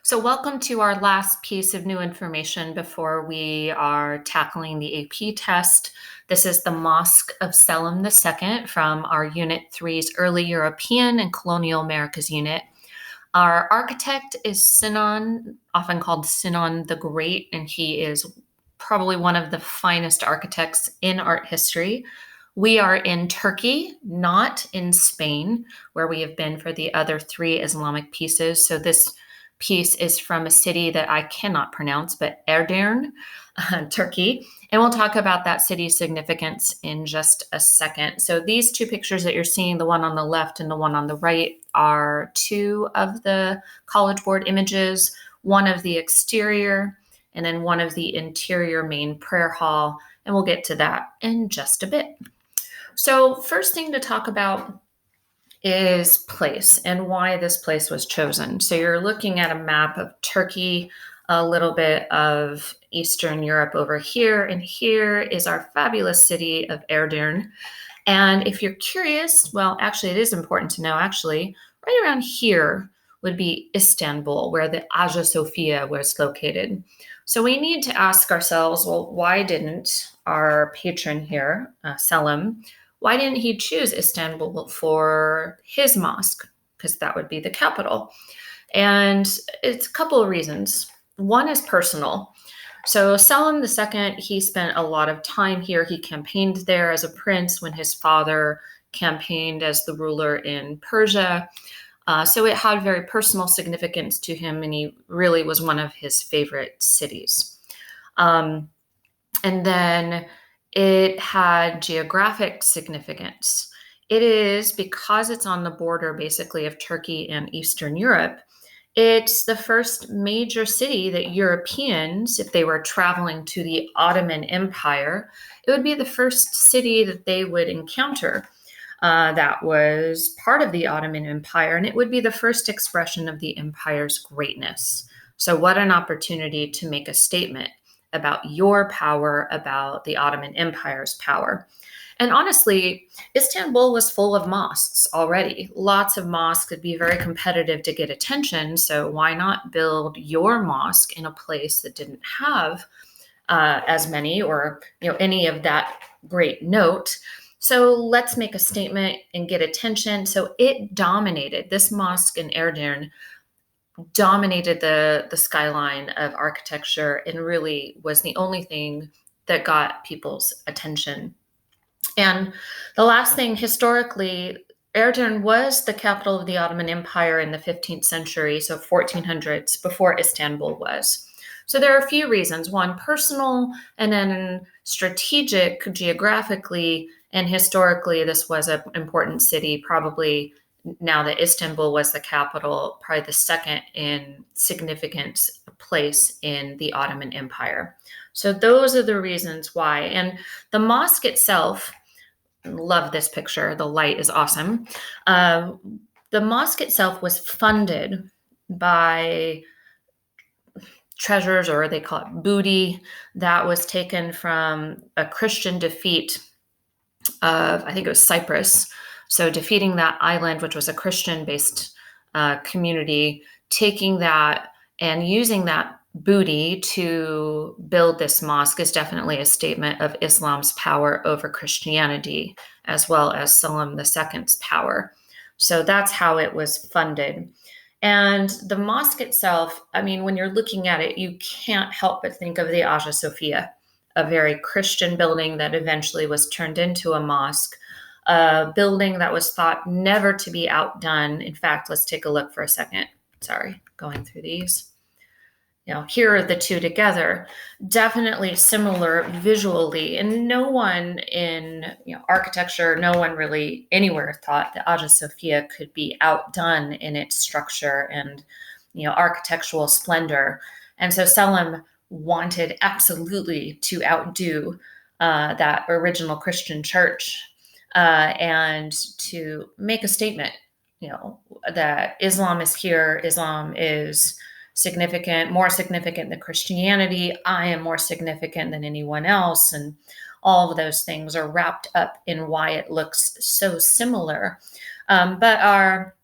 So, welcome to our last piece of new information before we are tackling the AP test. This is the Mosque of Selim II from our Unit 3's Early European and Colonial Americas unit. Our architect is Sinan, often called Sinan the Great, and he is probably one of the finest architects in art history. We are in Turkey, not in Spain, where we have been for the other three Islamic pieces. So, this piece is from a city that I cannot pronounce, but Edirne, Turkey. And we'll talk about that city's significance in just a second. So these two pictures that you're seeing, the one on the left and the one on the right, are two of the College Board images, one of the exterior, and then one of the interior main prayer hall. And we'll get to that in just a bit. So first thing to talk about is place and why this place was chosen. So you're looking at a map of Turkey, a little bit of Eastern Europe over here, and here is our fabulous city of Edirne. And if you're curious, well, actually, it is important to know, actually, right around here would be Istanbul, where the Hagia Sophia was located. So we need to ask ourselves, well, why didn't our patron here, Selim, why didn't he choose Istanbul for his mosque? Because that would be the capital. And it's a couple of reasons. One is personal. So Selim II, he spent a lot of time here. He campaigned there as a prince when his father campaigned as the ruler in Persia. So it had very personal significance to him, and he really was one of his favorite cities. And then it had geographic significance. It is, because it's on the border basically of Turkey and Eastern Europe, it's the first major city that Europeans, if they were traveling to the Ottoman Empire, it would be the first city that they would encounter that was part of the Ottoman Empire, and it would be the first expression of the empire's greatness. So what an opportunity to make a statement about your power, about the Ottoman Empire's power. And honestly, Istanbul was full of mosques already. Lots of mosques could be very competitive to get attention. So why not build your mosque in a place that didn't have as many or any of that great note? So let's make a statement and get attention. So it dominated. This mosque in Edirne dominated the skyline of architecture and really was the only thing that got people's attention. And the last thing, historically, Edirne was the capital of the Ottoman Empire in the 15th century, so 1400s, before Istanbul was. So there are a few reasons. One, personal, and then strategic, geographically and historically, this was an important city, probably now that Istanbul was the capital, probably the second in significance place in the Ottoman Empire. So those are the reasons why. And the mosque itself, love this picture. The light is awesome. The mosque itself was funded by treasures, or they call it booty, that was taken from a Christian defeat of, I think it was Cyprus. So defeating that island, which was a Christian-based community, taking that and using that booty to build this mosque is definitely a statement of Islam's power over Christianity, as well as Selim II's power. So that's how it was funded. And the mosque itself, I mean, when you're looking at it, you can't help but think of the Hagia Sophia, a very Christian building that eventually was turned into a mosque, a building that was thought never to be outdone. In fact, let's take a look for a second. Sorry, going through these. Here are the two together, definitely similar visually. And no one in architecture, no one really anywhere thought that Hagia Sophia could be outdone in its structure and architectural splendor. And so Selim wanted absolutely to outdo that original Christian church and to make a statement, that Islam is here, Islam is significant, more significant than Christianity. I am more significant than anyone else. And all of those things are wrapped up in why it looks so similar. But our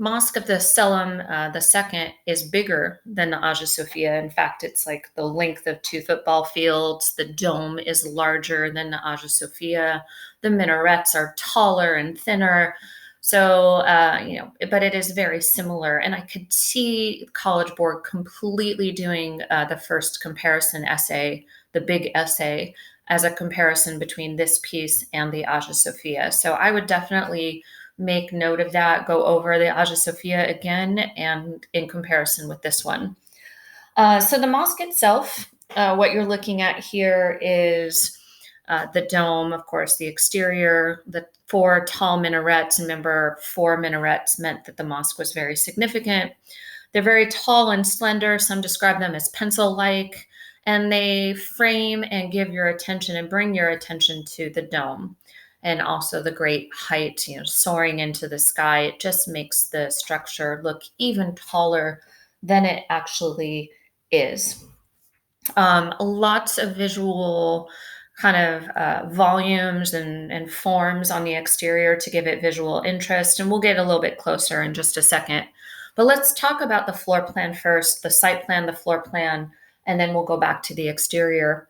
Mosque of the Selim II is bigger than the Hagia Sophia. In fact, it's like the length of 2 football fields. The dome is larger than the Hagia Sophia. The minarets are taller and thinner. So, but it is very similar. And I could see College Board completely doing the first comparison essay, the big essay, as a comparison between this piece and the Hagia Sophia. So I would definitely make note of that, go over the Hagia Sophia again and in comparison with this one. So the mosque itself, what you're looking at here is the dome, of course, the exterior, the 4 tall minarets. Remember, 4 minarets meant that the mosque was very significant. They're very tall and slender. Some describe them as pencil-like, and they frame and give your attention and bring your attention to the dome and also the great height, soaring into the sky. It just makes the structure look even taller than it actually is. Lots of visual kind of volumes and forms on the exterior to give it visual interest, and we'll get a little bit closer in just a second. But let's talk about the floor plan first, the site plan, the floor plan, and then we'll go back to the exterior.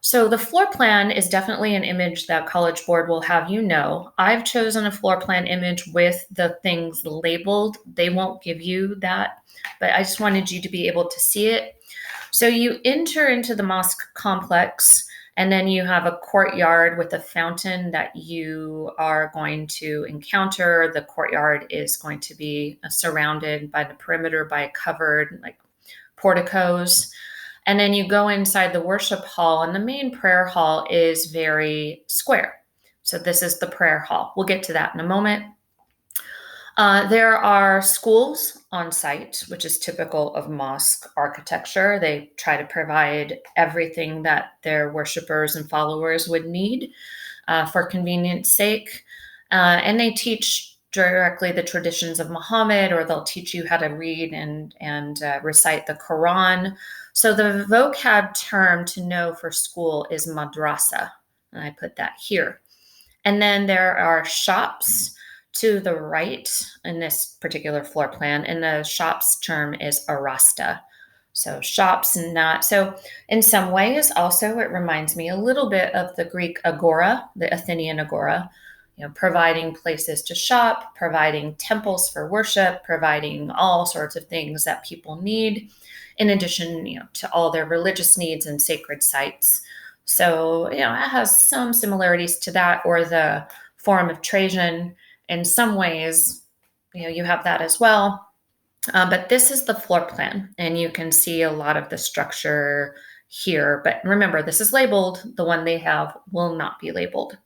So the floor plan is definitely an image that College Board will have you know. I've chosen a floor plan image with the things labeled. They won't give you that, but I just wanted you to be able to see it. So you enter into the mosque complex, and then you have a courtyard with a fountain that you are going to encounter. The courtyard is going to be surrounded by the perimeter by covered like porticos. And then you go inside the worship hall, and the main prayer hall is very square. So this is the prayer hall. We'll get to that in a moment. There are schools on site, which is typical of mosque architecture. They try to provide everything that their worshipers and followers would need for convenience sake. And they teach directly the traditions of Muhammad, or they'll teach you how to read and recite the Quran. So the vocab term to know for school is madrasa, and I put that here. And then there are shops to the right in this particular floor plan, and the shops term is arasta. So shops, not so. In some ways, also it reminds me a little bit of the Greek agora, the Athenian agora. Providing places to shop, providing temples for worship, providing all sorts of things that people need, in addition, to all their religious needs and sacred sites. So, it has some similarities to that, or the Forum of Trajan. In some ways, you have that as well. But this is the floor plan, and you can see a lot of the structure here. But remember, this is labeled. The one they have will not be labeled.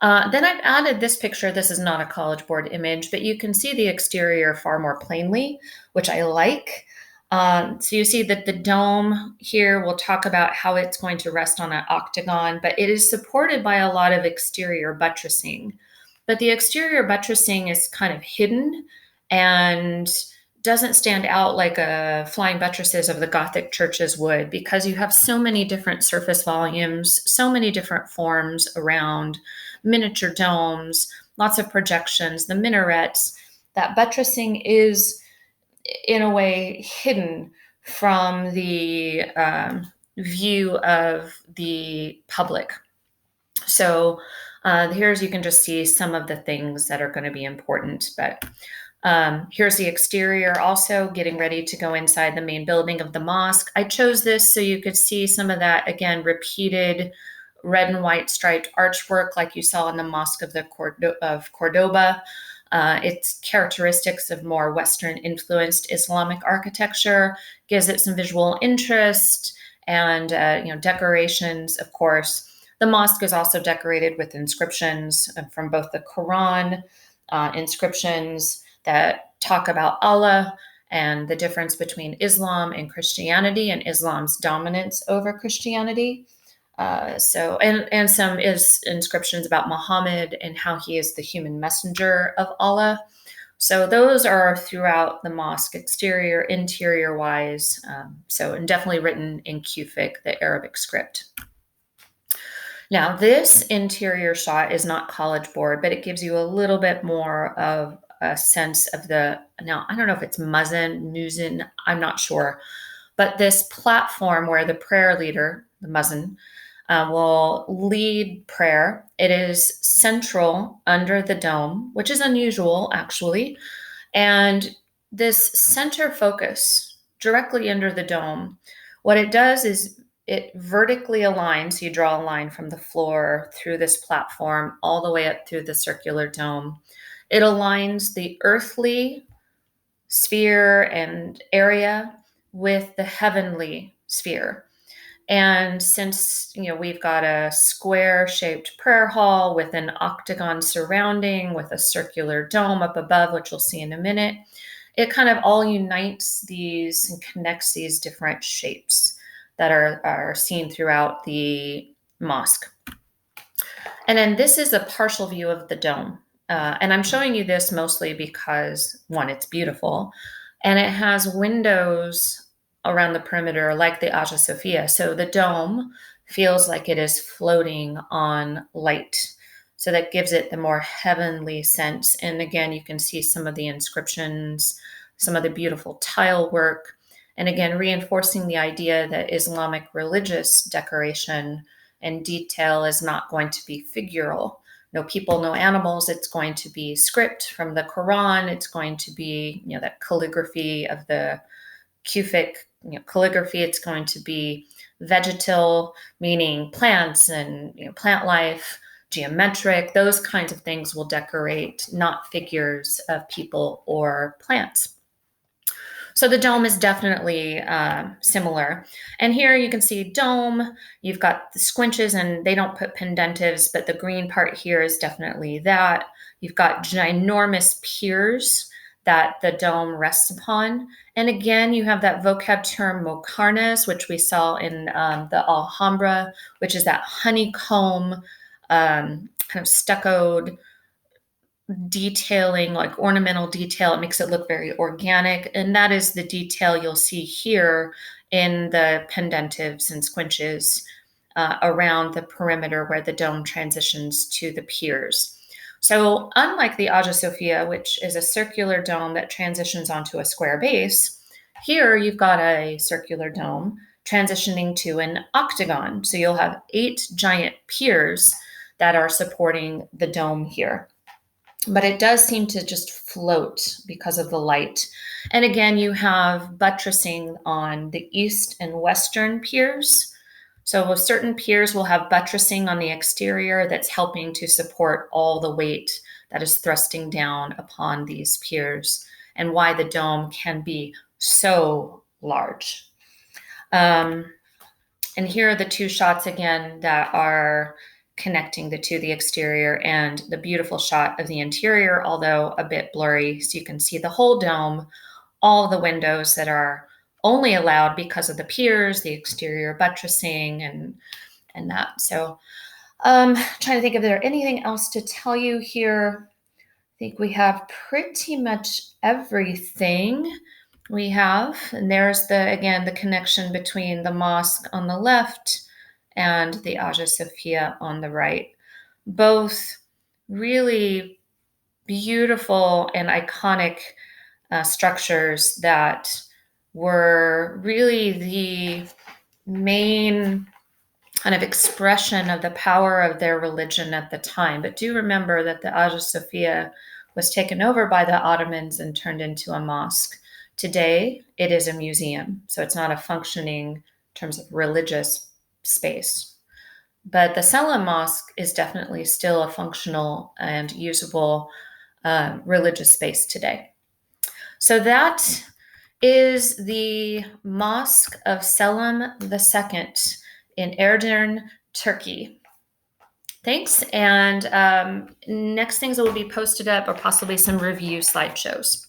Then I've added this picture. This is not a College Board image, but you can see the exterior far more plainly, which I like. So you see that the dome here, we'll talk about how it's going to rest on an octagon, but it is supported by a lot of exterior buttressing. But the exterior buttressing is kind of hidden and doesn't stand out like flying buttresses of the Gothic churches would, because you have so many different surface volumes, so many different forms around, miniature domes, lots of projections, the minarets. That buttressing is in a way hidden from the view of the public. So here's, you can just see some of the things that are going to be important. But here's the exterior, also getting ready to go inside the main building of the mosque. I chose this so you could see some of that, again, repeated red and white striped archwork like you saw in the Mosque of Cordoba. Its characteristics of more Western influenced Islamic architecture gives it some visual interest, and decorations, of course. The mosque is also decorated with inscriptions from both the Quran, inscriptions that talk about Allah and the difference between Islam and Christianity, and Islam's dominance over Christianity. And some inscriptions about Muhammad and how he is the human messenger of Allah. So those are throughout the mosque, exterior, interior wise. And definitely written in Kufic, the Arabic script. Now, this interior shot is not College Board, but it gives you a little bit more of a sense of now I don't know if it's Muzzin, I'm not sure, but this platform where the prayer leader, the Muzzin, will lead prayer. It is central under the dome, which is unusual actually. And this center focus directly under the dome, what it does is it vertically aligns. You draw a line from the floor through this platform all the way up through the circular dome. It aligns the earthly sphere and area with the heavenly sphere. And since, we've got a square-shaped prayer hall with an octagon surrounding with a circular dome up above, which we'll see in a minute, it kind of all unites these and connects these different shapes that are seen throughout the mosque. And then this is a partial view of the dome. And I'm showing you this mostly because, one, it's beautiful, and it has windows around the perimeter like the Hagia Sophia. So the dome feels like it is floating on light. So that gives it the more heavenly sense. And again, you can see some of the inscriptions, some of the beautiful tile work, and again, reinforcing the idea that Islamic religious decoration and detail is not going to be figural. No people, no animals. It's going to be script from the Quran. It's going to be, that calligraphy of the Kufic calligraphy. It's going to be vegetal, meaning plants and plant life, geometric. Those kinds of things will decorate, not figures of people or plants. So the dome is definitely similar. And here you can see dome. You've got the squinches, and they don't put pendentives, but the green part here is definitely that. You've got ginormous piers that the dome rests upon. And again, you have that vocab term mocarnas, which we saw in the Alhambra, which is that honeycomb, kind of stuccoed detailing, like ornamental detail. It makes it look very organic. And that is the detail you'll see here in the pendentives and squinches around the perimeter where the dome transitions to the piers. So unlike the Hagia Sophia, which is a circular dome that transitions onto a square base, here you've got a circular dome transitioning to an octagon. So you'll have 8 giant piers that are supporting the dome here. But it does seem to just float because of the light. And again, you have buttressing on the east and western piers. So certain piers will have buttressing on the exterior that's helping to support all the weight that is thrusting down upon these piers, and why the dome can be so large. And here are the 2 shots again that are connecting the exterior, and the beautiful shot of the interior, although a bit blurry. So you can see the whole dome, all the windows that are only allowed because of the piers, the exterior buttressing, and that. So trying to think if there's anything else to tell you here. I think we have pretty much everything we have. And there's the connection between the mosque on the left and the Hagia Sophia on the right. Both really beautiful and iconic structures that were really the main kind of expression of the power of their religion at the time. But do remember that the Hagia Sophia was taken over by the Ottomans and turned into a mosque. Today, it is a museum, so it's not a functioning in terms of religious space. But the Selim Mosque is definitely still a functional and usable religious space today. So that is the Mosque of Selim II in Edirne, Turkey. Thanks. And next things that will be posted up are possibly some review slideshows.